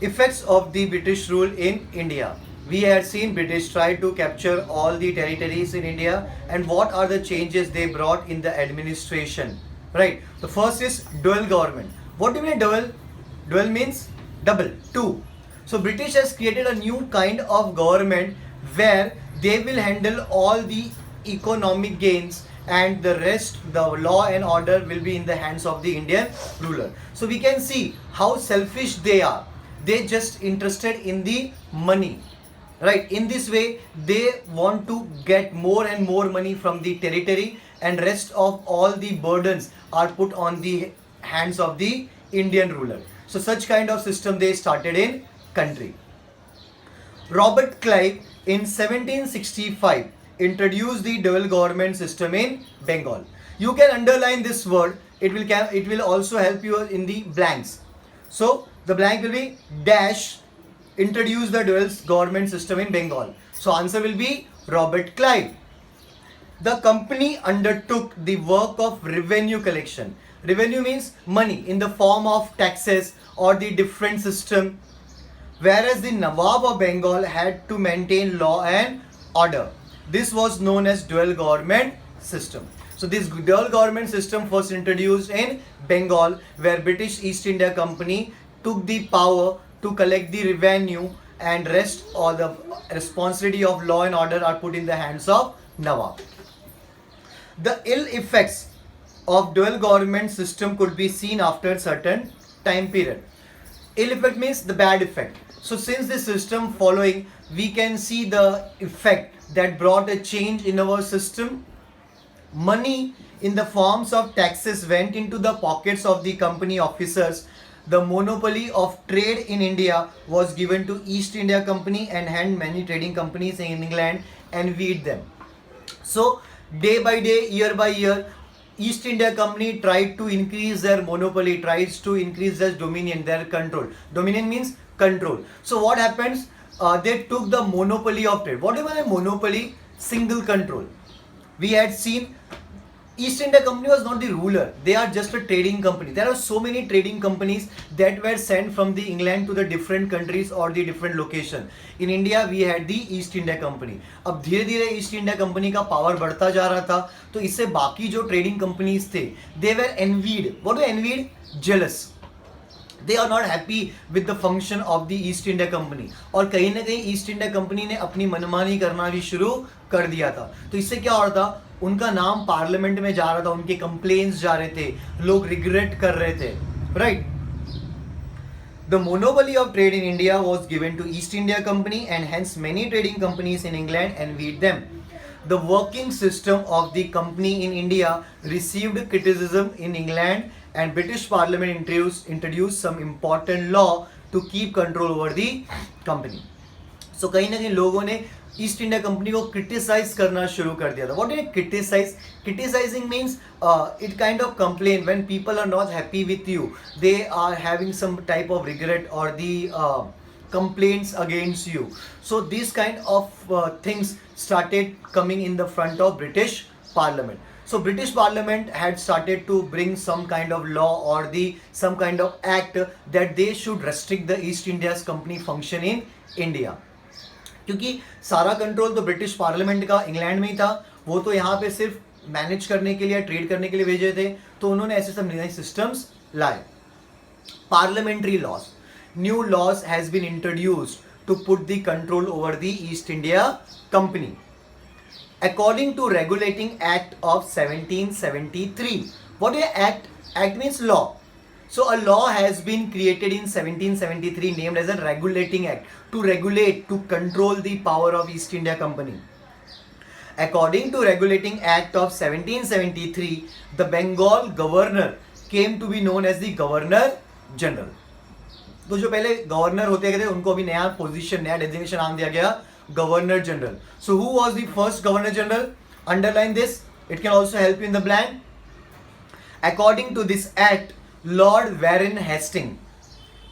Effects of the British rule in India. We had seen British try to capture all the territories in India, and what are the changes they brought in the administration. Right. The first is dual government. What do you mean dual? Dual means double, two. So British has created a new kind of government where they will handle all the economic gains, and the rest, the law and order, will be in the hands of the Indian ruler. So we can see how selfish they are. They just interested in the money, right? In this way they want to get more and more money from the territory, and rest of all the burdens are put on the hands of the Indian ruler. So such kind of system they started in country. Robert Clive in 1765 introduced the dual government system in Bengal. You can underline this word. It will also help you in the blanks. So the blank will be dash introduce the dual government system in Bengal. So answer will be Robert Clive. The company undertook the work of revenue collection. Revenue means money in the form of taxes or the different system, whereas the Nawab of Bengal had to maintain law and order. This was known as dual government system. So this dual government system first introduced in Bengal, where British East India Company took the power to collect the revenue, and rest or the responsibility of law and order are put in the hands of Nawab. The ill effects of dual government system could be seen after certain time period. Ill effect means the bad effect. So since this system following, we can see the effect that brought a change in our system. Money in the forms of taxes went into the pockets of the company officers. The monopoly of trade in India was given to East India Company, and hence many trading companies in England envied them. So day by day, year by year, East India Company tried to increase their monopoly, tries to increase their dominion, their control. Dominion means control. So what happens? They took the monopoly of trade. What do you mean by monopoly? Single control. We had seen East India Company was not the ruler. They are just a trading company. There are so many trading companies that were sent from the England to the different countries or the different location. In India, we had the East India Company. अब धीरे धीरे east India company का power बढ़ता जा रहा था, तो इससे बाकी जो ट्रेडिंग कंपनीज थे, they were envied. What do envied? Jealous. They are not happy with the function of the East India Company. और कहीं ना कहीं ईस्ट इंडिया कंपनी ने अपनी मनमानी करना भी शुरू कर दिया था. तो इससे क्या हो रहा था? उनका नाम पार्लियामेंट में जा रहा था, उनके कंप्लेन्स जा रहे थे, लोग रिग्रेट कर रहे थे, right? The monopoly of trade in India was given to East India Company, and hence many trading companies in England envied them. The working system of the company in India received criticism in England, and British Parliament introduced some important law to keep control over the company. So कहीं ना कहीं लोगों ने East India Company को criticize करना शुरू कर दिया था. What is criticize? Criticizing means it kind of complain when people are not happy with you, they are having some type of regret और the complaints against you. So these kind of things started coming in the front of British Parliament. So British Parliament had started to bring some kind of law or some kind of act that they should restrict the East India's Company function in India. क्योंकि सारा control तो British parliament का England में ही था, वो तो यहाँ पे सिर्फ मैनेज करने के लिए, ट्रेड करने के लिए भेजे थे, तो उन्होंने ऐसे सब नए सिस्टम्स लाए. Parliamentary laws. New laws has been introduced to put the control over the East India Company. According to Regulating Act of 1773. What is Act? Act means law. So a law has been created in 1773 named as a Regulating Act to regulate, to control the power of East India Company. According to Regulating Act of 1773, the Bengal governor came to be known as the Governor General. तो जो पहले governor होते थे उनको अभी नया position, नया designation नाम दिया गया, governor general. So who was the first governor general? Underline this, it can also help you in the blank. According to this act, Lord Warren Hastings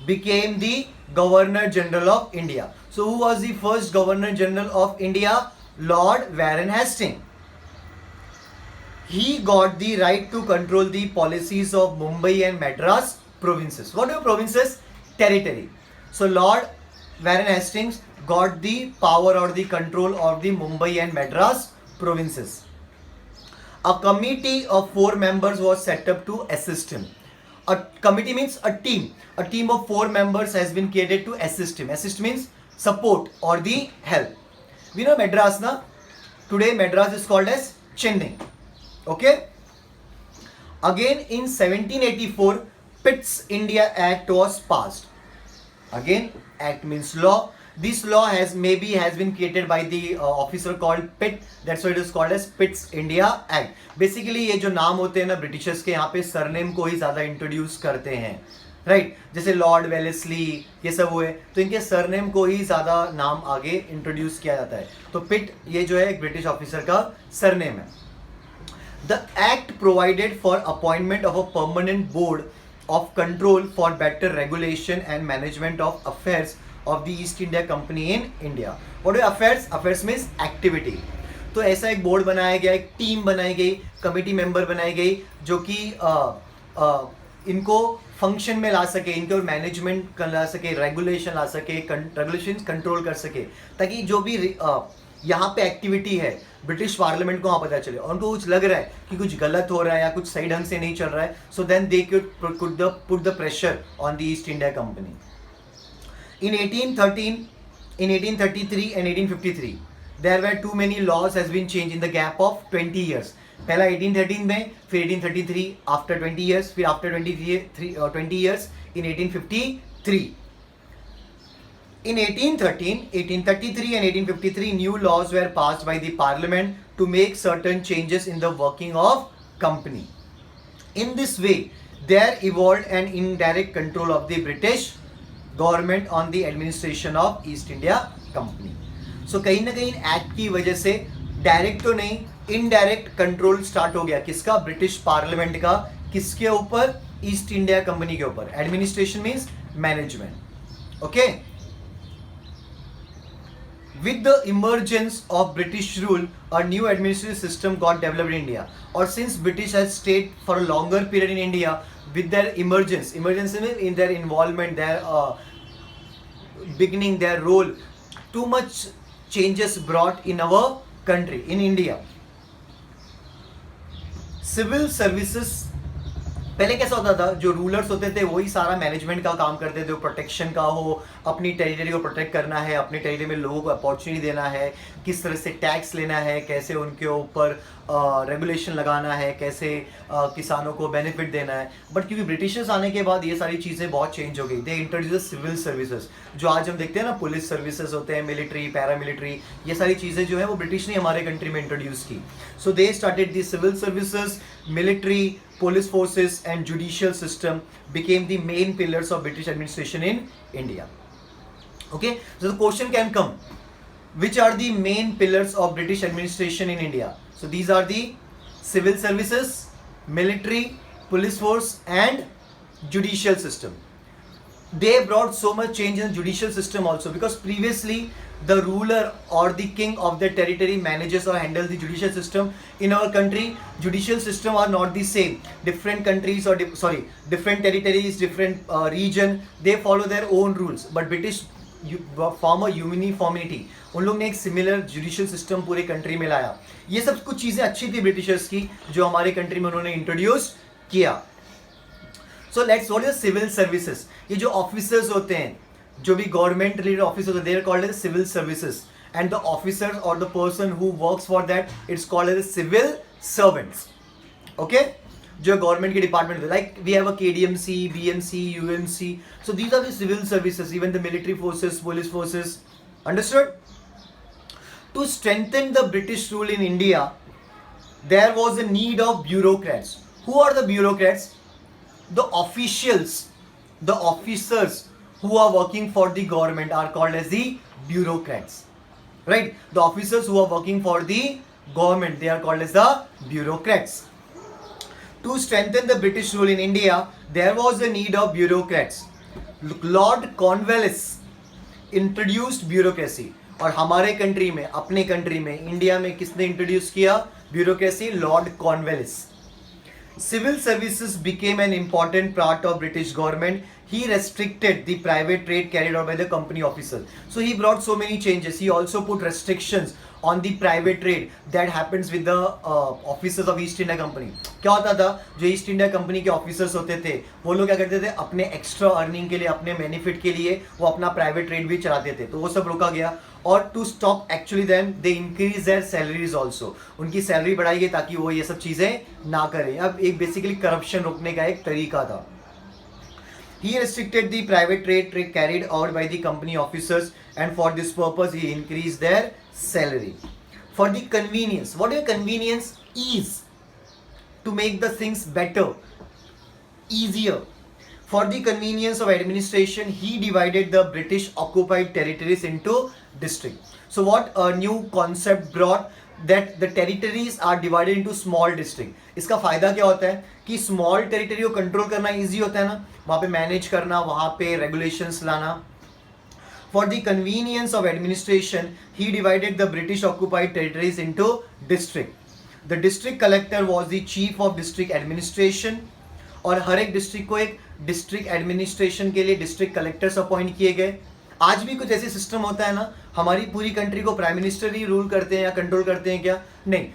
became the Governor General of India. So who was the first Governor General of India? Lord Warren Hastings. He got the right to control the policies of Mumbai and Madras provinces. What are provinces? Territory. So Lord Warren Hastings got the power or the control of the Mumbai and Madras provinces. A committee of 4 members was set up to assist him. A committee means a team. A team of 4 members has been created to assist him. Assist means support or the help. We know Madras na. Today Madras is called as Chennai. Okay. Again in 1784, Pitt's India Act was passed. Again, Act means law. This law has been created by the officer called Pitt. That's why it is called as Pitt's India Act. Basically ये जो नाम होते हैं ना Britishers के, यहाँ पे surname को ही ज़्यादा इंट्रोड्यूस करते हैं, राइट जैसे लॉर्ड वेलेस्ली ये सब हुए, तो इनके सरनेम को ही ज़्यादा नाम आगे इंट्रोड्यूस किया जाता है. तो पिट ये जो है एक ब्रिटिश ऑफिसर का सरनेम है. The act provided for appointment of a permanent board of control for better regulation and management of affairs of the East India Company in India. What are affairs? Affairs means activity. तो ऐसा एक board बनाया गया, एक team बनाई गई, committee member बनाई गई जो कि इनको फंक्शन में ला सके, इनको मैनेजमेंट ला सके, रेगुलेशन ला सके, रेगुलेशन कंट्रोल कर सके, ताकि जो भी यहाँ पे एक्टिविटी है ब्रिटिश पार्लियामेंट को वहाँ पता चले और उनको कुछ लग रहा है कि कुछ गलत हो रहा है या कुछ सही ढंग से नहीं चल रहा है, so then they could put the pressure on the East India Company. In 1833 and 1853, there were too many laws has been changed in the gap of 20 years. पहला 1813 में, फिर 1833 after 20 years, फिर after 20 years in 1853. In 1813, 1833 and 1853, new laws were passed by the Parliament to make certain changes in the working of company. In this way, there evolved an indirect control of the British government on the administration of East India Company. So कहीं ना कहीं act की वजह से direct तो नहीं, indirect control start हो गया. किसका? ब्रिटिश पार्लियामेंट का. किसके ऊपर? ईस्ट इंडिया कंपनी के ऊपर. Administration means management. Okay. With the emergence of British rule, a new administrative system got developed in India. Or since British has stayed for a longer period in India, with their emergence means in their involvement, their beginning, their role, too much changes brought in our country, in India. Civil services. पहले कैसा होता था, जो rulers होते थे वही सारा management का काम करते थे. प्रोटेक्शन का हो, अपनी टेरिटरी को प्रोटेक्ट करना है, अपनी टेरिटरी में लोगों को अपॉर्चुनिटी देना है, किस तरह से टैक्स लेना है, कैसे उनके ऊपर रेगुलेशन लगाना है, कैसे किसानों को बेनिफिट देना है. बट क्योंकि ब्रिटिशर्स आने के बाद ये सारी चीज़ें बहुत चेंज हो गई. दे इंट्रोड्यूस सिविल सर्विसेज, जो आज हम देखते हैं ना, पुलिस सर्विसेज होते हैं, मिलिट्री, पैरामिलिट्री, ये सारी चीज़ें जो है वो ब्रिटिश ने हमारे कंट्री में इंट्रोड्यूस की. So they started the civil services, military, police forces and judicial system became the main pillars of British administration in India. Okay, so the question can come, which are the main pillars of British administration in India? So these are the civil services, military, police force and judicial system. They brought so much change in the judicial system also, because previously the ruler or the king of the territory manages or handles the judicial system. In our country, judicial system are not the same. Different countries or different territories, different region, they follow their own rules. But British form a uniformity. उन लोग ने एक similar judicial system पूरे country में लाया. ये सब कुछ चीज़ें अच्छी थी ब्रिटिशर्स की, जो हमारे कंट्री में उन्होंने इंट्रोड्यूस किया. So let's what is civil services. ये जो ऑफिसर्स होते हैं, जो भी गवर्नमेंट रिलेटेड ऑफिसर्स होते हैं, they are called as civil services. And the officer और the person who works for that, it's called as civil servants. Okay, जो गवर्नमेंट के डिपार्टमेंट होते हैं, like we have a KDMC, BMC, UMC. So these are the civil services, even the military forces, police forces. Understood? To strengthen the British rule in India, there was a need of bureaucrats. Who are the bureaucrats? The officials, the officers who are working for the government are called as the bureaucrats. Right? The officers who are working for the government, they are called as the bureaucrats. To strengthen the British rule in India, there was a need of bureaucrats. Lord Cornwallis introduced bureaucracy. और हमारे country में, अपने country में, India में किसने introduce किया bureaucracy? Lord Cornwallis. Civil services became an important part of British government. He restricted the private trade carried out by the company officers. So he brought so many changes. He also put restrictions on the private trade that happens with the officers of East India Company. क्या होता था, जो east India company के officers होते थे वो लोग क्या करते थे, अपने एक्स्ट्रा अर्निंग के लिए, अपने बेनिफिट के लिए वो अपना प्राइवेट ट्रेड भी चलाते थे, तो वो सब रोका गया. और to stop actually then they increase their salaries also. उनकी सैलरी बढ़ाई गई ताकि वो ये सब चीज़ें ना करें. अब एक बेसिकली करप्शन रोकने का एक तरीका था. He restricted the private trade carried out by the company officers, and for this purpose he increased their salary. For the convenience, what your convenience is to make the things better, easier. For the convenience of administration, he divided the British occupied territories into districts. So what a new concept brought, that the territories are divided into small district. इसका फायदा क्या होता है कि small territory को control करना easy होता है ना, वहाँ पे मैनेज करना, वहाँ पे रेगुलेशंस लाना. For the convenience of administration, he divided the British occupied territories into district. The district collector was the chief of district administration. और हर एक डिस्ट्रिक्ट को एक डिस्ट्रिक्ट एडमिनिस्ट्रेशन के लिए डिस्ट्रिक्ट कलेक्टर्स अपॉइंट किए गए. आज भी कुछ ऐसे सिस्टम होता है ना, हमारी पूरी कंट्री को प्राइम मिनिस्टर ही रूल करते हैं या कंट्रोल करते हैं क्या? नहीं.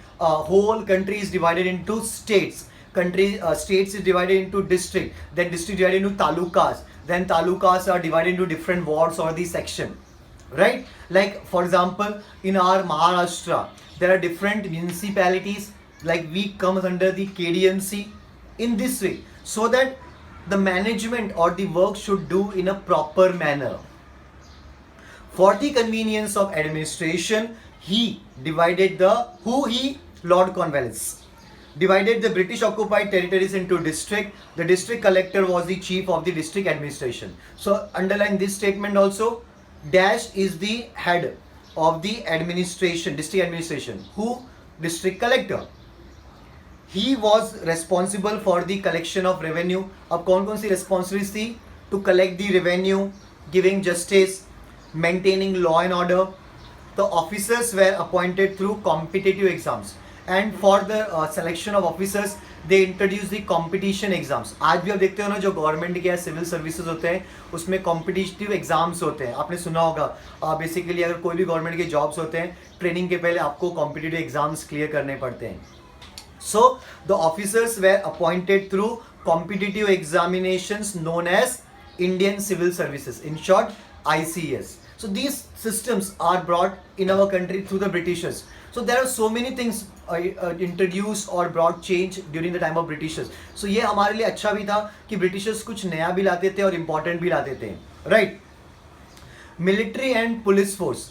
Whole country is divided into states. Country states is divided into district, then district divided into talukas, then talukas are divided into different wards or the section, right? Like for example, in our Maharashtra there are different municipalities, like we come under the KDMC, in this way, so that the management or the work should do in a proper manner. For the convenience of administration, he divided Lord Cornwallis divided the British occupied territories into district. The district collector was the chief of the district administration. So underline this statement also. Dash is the head of the administration, district administration. Who? District collector. He was responsible for the collection of revenue. अब कौन कौन सी responsibilities थी? To collect the revenue, giving justice, maintaining law and order. The officers were appointed through competitive exams. And for the selection of officers, they introduced the competition exams. आज भी आप देखते हो ना, जो गवर्नमेंट के सिविल सर्विसेज होते हैं उसमें कॉम्पिटिटिव एग्जाम्स होते हैं. आपने सुना होगा, बेसिकली अगर कोई भी गवर्नमेंट के जॉब्स होते हैं, ट्रेनिंग के पहले आपको कॉम्पिटिटिव एग्जाम्स क्लियर करने पड़ते हैं. So the officers were appointed through competitive examinations known as Indian civil services, in short ICS. So these systems are brought in our country through the Britishers. So there are so many things introduced or brought change during the time of Britishers. So ये हमारे लिए अच्छा भी था कि Britishers कुछ नया भी लाते थे और important भी लाते थे, right? Military and police force.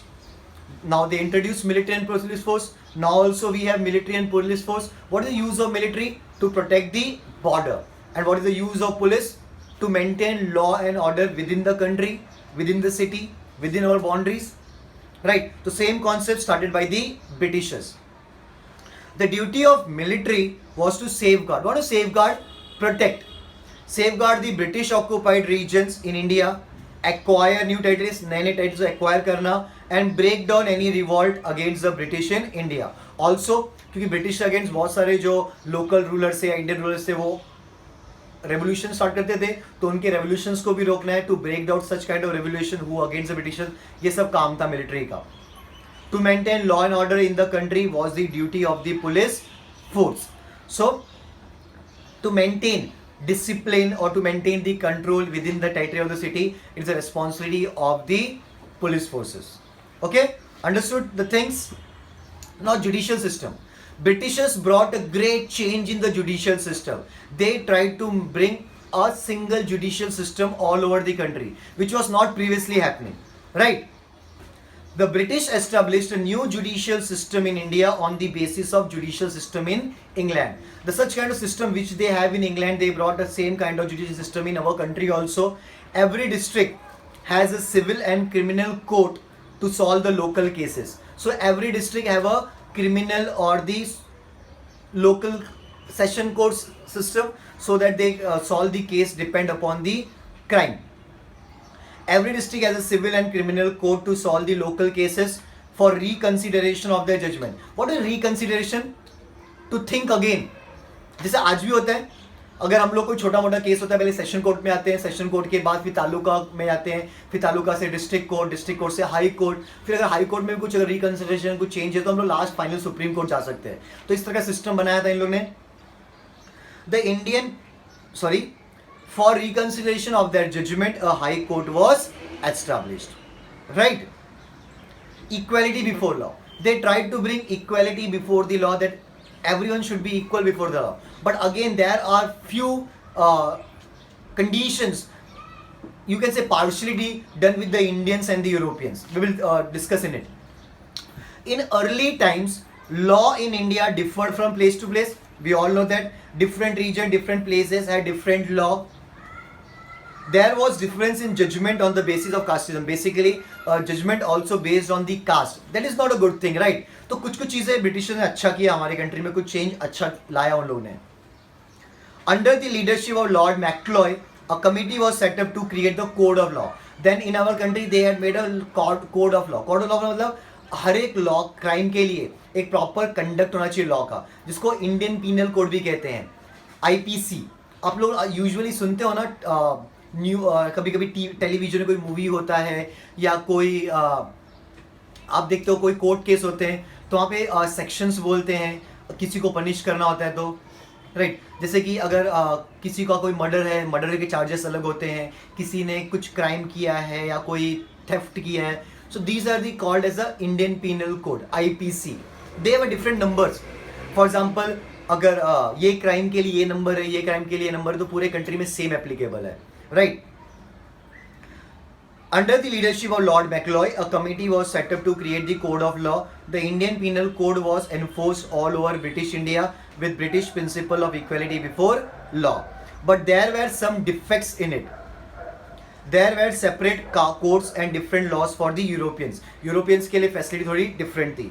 Now they introduced military and police force. Now also we have military and police force. What is the use of military? To protect the border. And what is the use of police? To maintain law and order within the country, within the city, within our boundaries, right? The same concept started by the Britishers. The duty of military was to safeguard. What to safeguard? Protect. Safeguard the British occupied regions in India, acquire new territories, नए नए territories acquire करना, and break down any revolt against the British in India. Also, क्योंकि British against बहुत सारे जो local rulers थे या Indian rulers थे वो रेवोल्यूशन स्टार्ट करते थे, तो उनके रेवोल्यूशंस को भी रोकना है. To break down such kind of revolution who against the britishers, ये सब काम था मिलिट्री का. To maintain law and order in the country was the duty of the police force. So to maintain discipline or to maintain the control within the territory of the city, it's a responsibility of the police forces. Okay, understood the things? Now judicial system. Britishers brought a great change in the judicial system. They tried to bring a single judicial system all over the country, which was not previously happening, right? The British established a new judicial system in India on the basis of judicial system in England. The such kind of system which they have in England, they brought the same kind of judicial system in our country also. Every district has a civil and criminal court to solve the local cases. So every district have a criminal or the local session court system, so that they solve the case depend upon the crime. Every district has a civil and criminal court to solve the local cases for reconsideration of their judgment. What is reconsideration? To think again. जैसे आज भी होता है, अगर हम लोग कोई छोटा मोटा केस होता है पहले सेशन कोर्ट में आते हैं, सेशन कोर्ट के बाद फिर तालुका में आते हैं, फिर तालुका से डिस्ट्रिक्ट कोर्ट, डिस्ट्रिक्ट कोर्ट से हाई कोर्ट, फिर अगर हाई कोर्ट में भी कुछ अगर रिकंसिडरेशन कुछ चेंज है तो हम लोग लास्ट फाइनल सुप्रीम कोर्ट जा सकते हैं. तो इस तरह का सिस्टम बनाया था इन लोग ने. The Indian sorry for reconsideration of that judgement a high court was established. Right. Equality before law. They tried to bring equality before the law, that everyone should be equal before the law. But again, there are few conditions. You can say partiality done with the Indians and the Europeans. We will discuss in it. In early times, law in India differed from place to place. We all know that different region, different places had different law. There was difference in judgment on the basis of casteism. Basically, judgment also based on the caste. That is not a good thing, right? तो कुछ कुछ चीजें Britishers ने अच्छा किया हमारे country में, कुछ चेंज अच्छा लाया उन लोगों ने. Under the leadership of Lord Macleod, a committee was set up to create the code of law. Then in our country they had made a code of law. Code of law मतलब हर एक law crime के लिए एक proper conduct होना चाहिए law का, जिसको Indian penal code भी कहते हैं, IPC. आप लोग यूजुअली सुनते हो ना, कभी कभी टेलीविजन में कोई मूवी होता है या कोई आप देखते हो कोई कोर्ट केस होते हैं तो वहाँ पे सेक्शंस बोलते हैं, किसी को पनिश करना होता है तो. राइट. जैसे कि अगर किसी का कोई मर्डर है, मर्डर के चार्जेस अलग होते हैं, किसी ने कुछ क्राइम किया है या कोई थेफ्ट किया है. So these are the called as a Indian penal code, IPC. They have different numbers. For example, अगर ये क्राइम के लिए ये नंबर है, ये क्राइम के लिए ये नंबर है, तो पूरे कंट्री में सेम एप्लीकेबल है. Right. Under the leadership of Lord Macleod, a committee was set up to create the code of law. The Indian Penal Code was enforced all over British India with British principle of equality before law. But there were some defects in it. There were separate codes and different laws for the Europeans. Europeans के लिए facility थोड़ी different थी.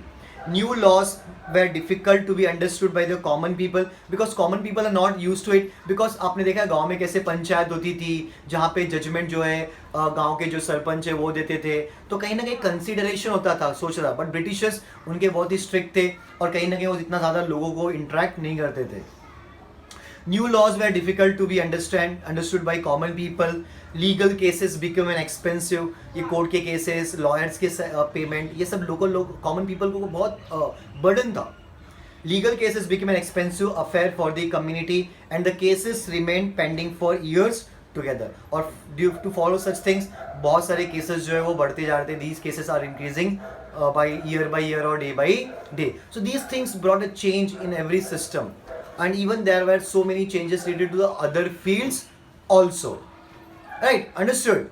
New laws were difficult to be understood by the common people because common people are not used to it. Because आपने देखा गांव में कैसे पंचायत होती थी जहाँ पे जजमेंट जो है गांव के जो सरपंच है वो देते थे, तो कहीं ना कहीं कंसिडरेशन होता था, सोच रहा. बट ब्रिटिशर्स उनके बहुत ही स्ट्रिक्ट थे और कहीं ना कहीं वो इतना ज़्यादा लोगों को इंटरेक्ट नहीं करते थे. New laws were difficult to be understood by common people. Legal cases became an expensive. ये कोर्ट के केसेस, लॉयर्स के पेमेंट, ये सब लोग कॉमन पीपल को बहुत बर्डन था. Legal cases became an expensive affair for the community and the cases remained pending for years together. और due to follow such things, बहुत सारे केसेस जो है वो बढ़ते जा रहे थे. These cases are increasing by year or day by day. So these things brought a change in every system. And even there were so many changes related to the other fields also. Right, understood?